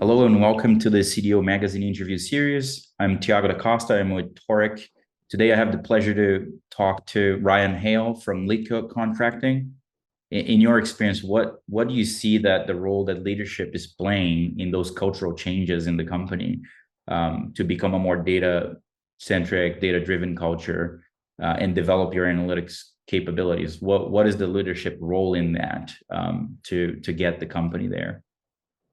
Hello and welcome to the CDO Magazine interview series. I'm Thiago Costa. I'm with Toric. Today I have the pleasure to talk to Hale from Lithko Contracting. In your experience, what do you see that the role that leadership is playing in those cultural changes in the company to become a more data-centric, data-driven culture and develop your analytics capabilities? What is the leadership role in that to get the company there?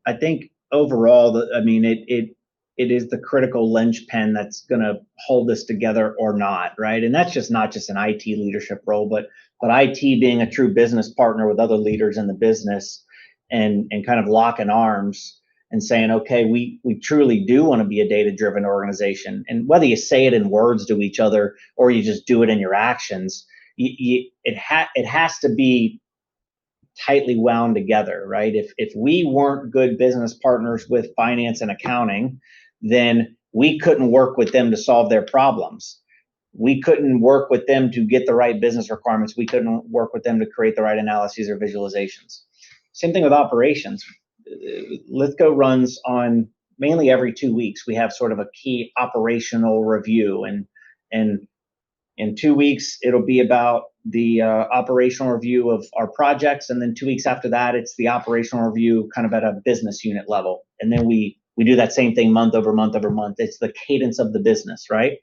I think overall, it is the critical linchpin that's going to hold this together or not, right? And that's just not just an IT leadership role, but IT being a true business partner with other leaders in the business and kind of locking arms and saying, okay, we truly do want to be a data-driven organization. And whether you say it in words to each other or you just do it in your actions, it has to be tightly wound together, right? If we weren't good business partners with finance and accounting, then we couldn't work with them to solve their problems. We couldn't work with them to get the right business requirements. We couldn't work with them to create the right analyses or visualizations. Same thing with operations. Lithko runs on mainly every 2 weeks. We have sort of a key operational review, and in 2 weeks, it'll be about the operational review of our projects. And then 2 weeks after that, it's the operational review kind of at a business unit level. And then we do that same thing month over month over month. It's the cadence of the business, right?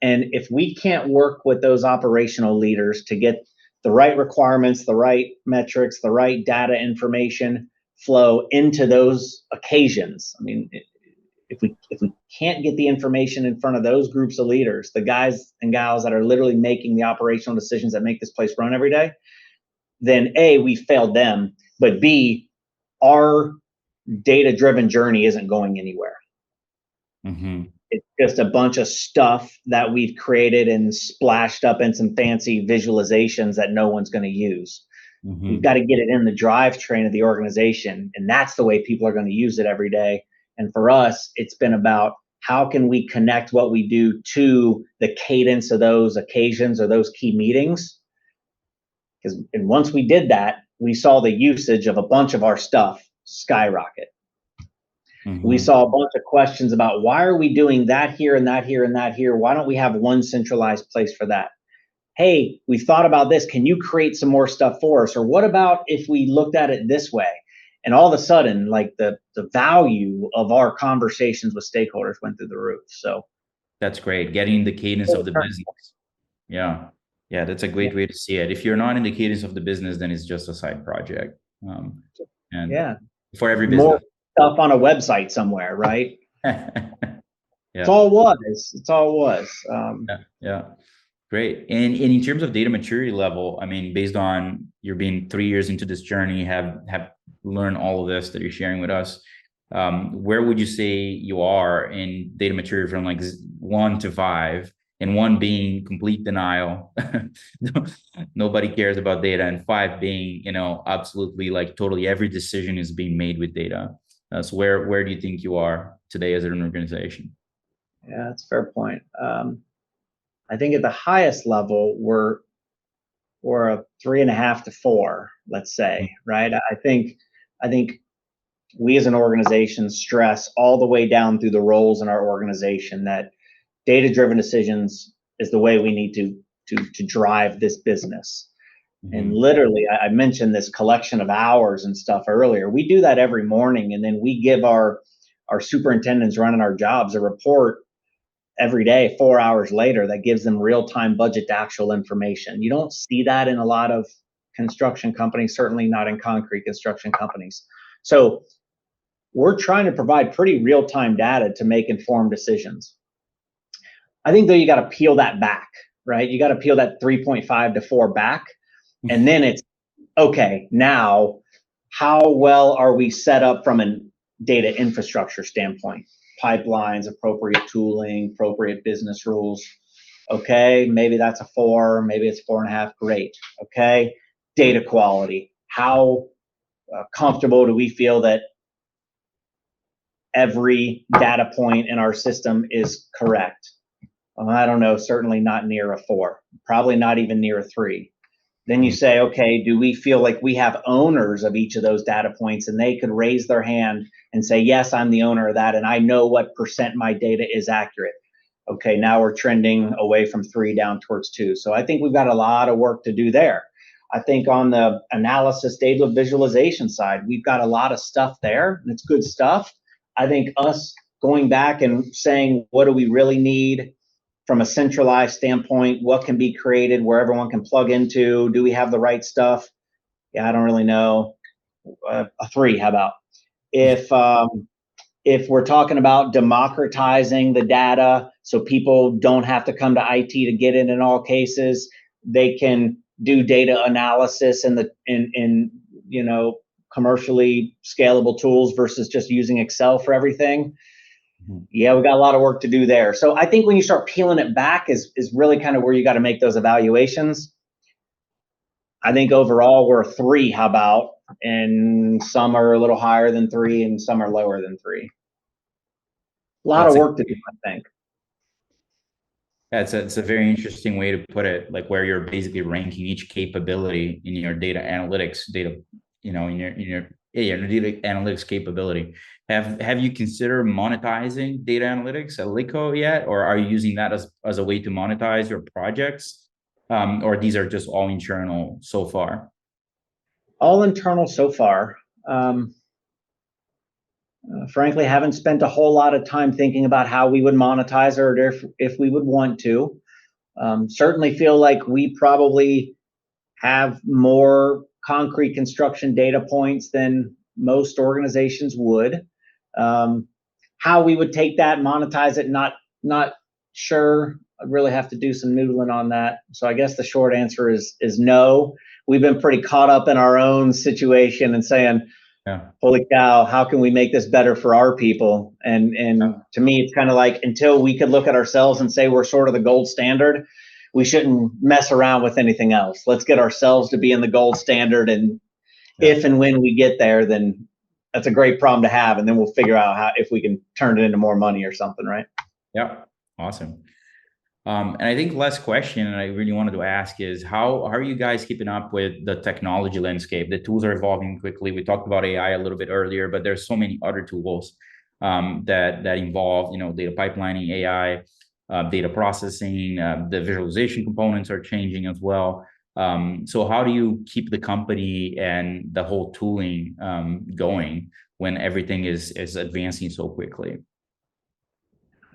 And if we can't work with those operational leaders to get the right requirements, the right metrics, the right data information flow into those occasions, I mean, if we can't get the information in front of those groups of leaders, the guys and gals that are literally making the operational decisions that make this place run every day, then A, we failed them, but B, our data-driven journey isn't going anywhere. Mm-hmm. It's just a bunch of stuff that we've created and splashed up in some fancy visualizations that no one's going to use. Mm-hmm. We've got to get it in the drivetrain of the organization, and that's the way people are going to use it every day. And for us, it's been about how can we connect what we do to the cadence of those occasions or those key meetings? And once we did that, we saw the usage of a bunch of our stuff skyrocket. Mm-hmm. We saw a bunch of questions about why are we doing that here and that here and that here? Why don't we have one centralized place for that? Hey, we thought about this. Can you create some more stuff for us? Or what about if we looked at it this way? And all of a sudden, like the value of our conversations with stakeholders went through the roof. So that's great. Getting the cadence of the business. Yeah. Yeah. That's a great way to see it. If you're not in the cadence of the business, then it's just a side project. And yeah, for every business. More stuff on a website somewhere, right? Yeah. It's all it was. It's all it was. Yeah. Great. And in terms of data maturity level, I mean, based on you're being 3 years into this journey, have learned all of this that you're sharing with us, where would you say you are in data maturity from like 1 to 5, and 1 being complete denial, nobody cares about data, and 5 being, absolutely like totally every decision is being made with data. So where do you think you are today as an organization? Yeah, that's a fair point. I think at the highest level, we're a 3.5 to 4, let's say, right? I think we as an organization stress all the way down through the roles in our organization that data-driven decisions is the way we need to drive this business. Mm-hmm. And literally, I mentioned this collection of hours and stuff earlier. We do that every morning, and then we give our superintendents running our jobs a report every day, 4 hours later, that gives them real-time budget to actual information. You don't see that in a lot of construction companies, certainly not in concrete construction companies. So we're trying to provide pretty real-time data to make informed decisions. I think, though, you got to peel that back, right? You got to peel that 3.5 to 4 back. And then it's, okay, now how well are we set up from a data infrastructure standpoint? Pipelines, appropriate tooling, appropriate business rules. Okay, maybe that's a 4, maybe it's 4.5. Great. Okay, data quality. How comfortable do we feel that every data point in our system is correct? I don't know. Certainly not near a 4. Probably not even near a 3. Then you say, okay, do we feel like we have owners of each of those data points, and they could raise their hand and say, yes, I'm the owner of that, and I know what percent my data is accurate. Okay, now we're trending away from 3 down towards 2. So I think we've got a lot of work to do there. I think on the analysis, data visualization side, we've got a lot of stuff there, and it's good stuff. I think us going back and saying, what do we really need from a centralized standpoint? What can be created where everyone can plug into? Do we have the right stuff? Yeah, I don't really know. A 3, how about? If we're talking about democratizing the data so people don't have to come to IT to get it in all cases, they can do data analysis in commercially scalable tools versus just using Excel for everything. Yeah, we got a lot of work to do there. So I think when you start peeling it back is really kind of where you got to make those evaluations. I think overall we're a 3, how about? And some are a little higher than 3 and some are lower than 3. A lot of work to do, I think. It's a very interesting way to put it, like where you're basically ranking each capability in your data analytics data, in your data analytics capability. Have you considered monetizing data analytics at Lithko yet, or are you using that as a way to monetize your projects, or these are just all internal so far? All internal so far. Frankly, haven't spent a whole lot of time thinking about how we would monetize or if we would want to. Certainly feel like we probably have more concrete construction data points than most organizations would. How we would take that, monetize it, not sure. I'd really have to do some noodling on that. So I guess the short answer is no. We've been pretty caught up in our own situation and saying, holy cow, how can we make this better for our people? And to me, it's kind of like, until we could look at ourselves and say we're sort of the gold standard, we shouldn't mess around with anything else. Let's get ourselves to be in the gold standard. And if and when we get there, then that's a great problem to have. And then we'll figure out if we can turn it into more money or something, right? Yeah, awesome. And I think last question, and I really wanted to ask is how are you guys keeping up with the technology landscape? The tools are evolving quickly. We talked about AI a little bit earlier, but there's so many other tools that involve, data pipelining, AI, data processing, the visualization components are changing as well. So how do you keep the company and the whole tooling going when everything is advancing so quickly?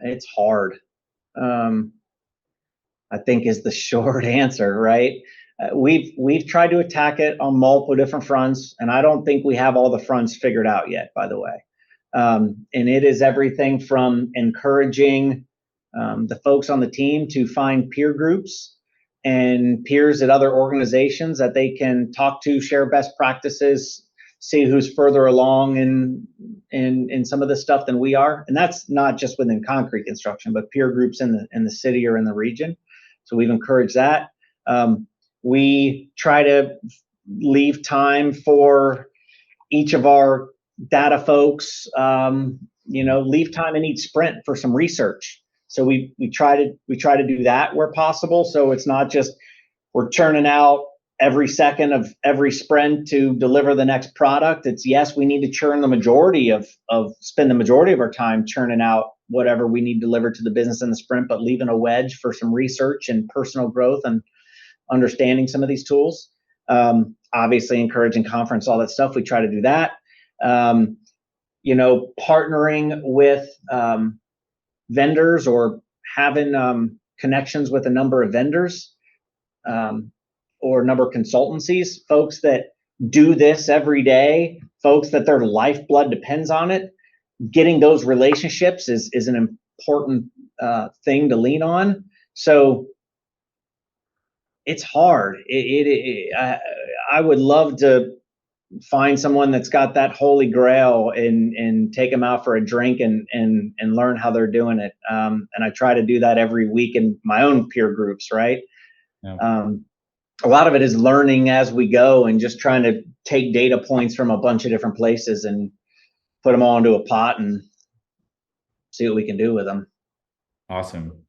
It's hard. I think is the short answer, right? We've tried to attack it on multiple different fronts, and I don't think we have all the fronts figured out yet, by the way. And it is everything from encouraging the folks on the team to find peer groups and peers at other organizations that they can talk to, share best practices, see who's further along in some of this stuff than we are. And that's not just within concrete construction, but peer groups in the city or in the region. So we've encouraged that. We try to leave time for each of our data folks, leave time in each sprint for some research. So we try to do that where possible. So it's not just we're churning out every second of every sprint to deliver the next product. It's yes, we need to spend the majority of our time churning out whatever we need delivered to the business in the sprint, but leaving a wedge for some research and personal growth and understanding some of these tools. Obviously encouraging conference, all that stuff. We try to do that. Partnering with vendors or having connections with a number of vendors or a number of consultancies, folks that do this every day, folks that their lifeblood depends on it. Getting those relationships is an important thing to lean on. So it's hard. I would love to find someone that's got that holy grail and take them out for a drink and learn how they're doing it. And I try to do that every week in my own peer groups, right? Yeah. A lot of it is learning as we go and just trying to take data points from a bunch of different places and put them all into a pot and see what we can do with them. Awesome.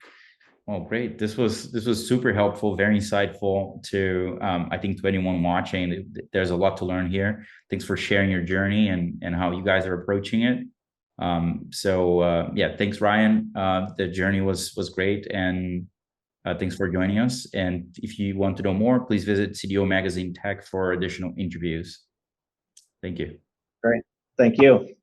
Oh, great. This was super helpful, very insightful to I think to anyone watching. There's a lot to learn here. Thanks for sharing your journey and how you guys are approaching it. Yeah, thanks, Ryan. The journey was great, and thanks for joining us. And if you want to know more, please visit CDO Magazine Tech for additional interviews. Thank you. Great. Thank you.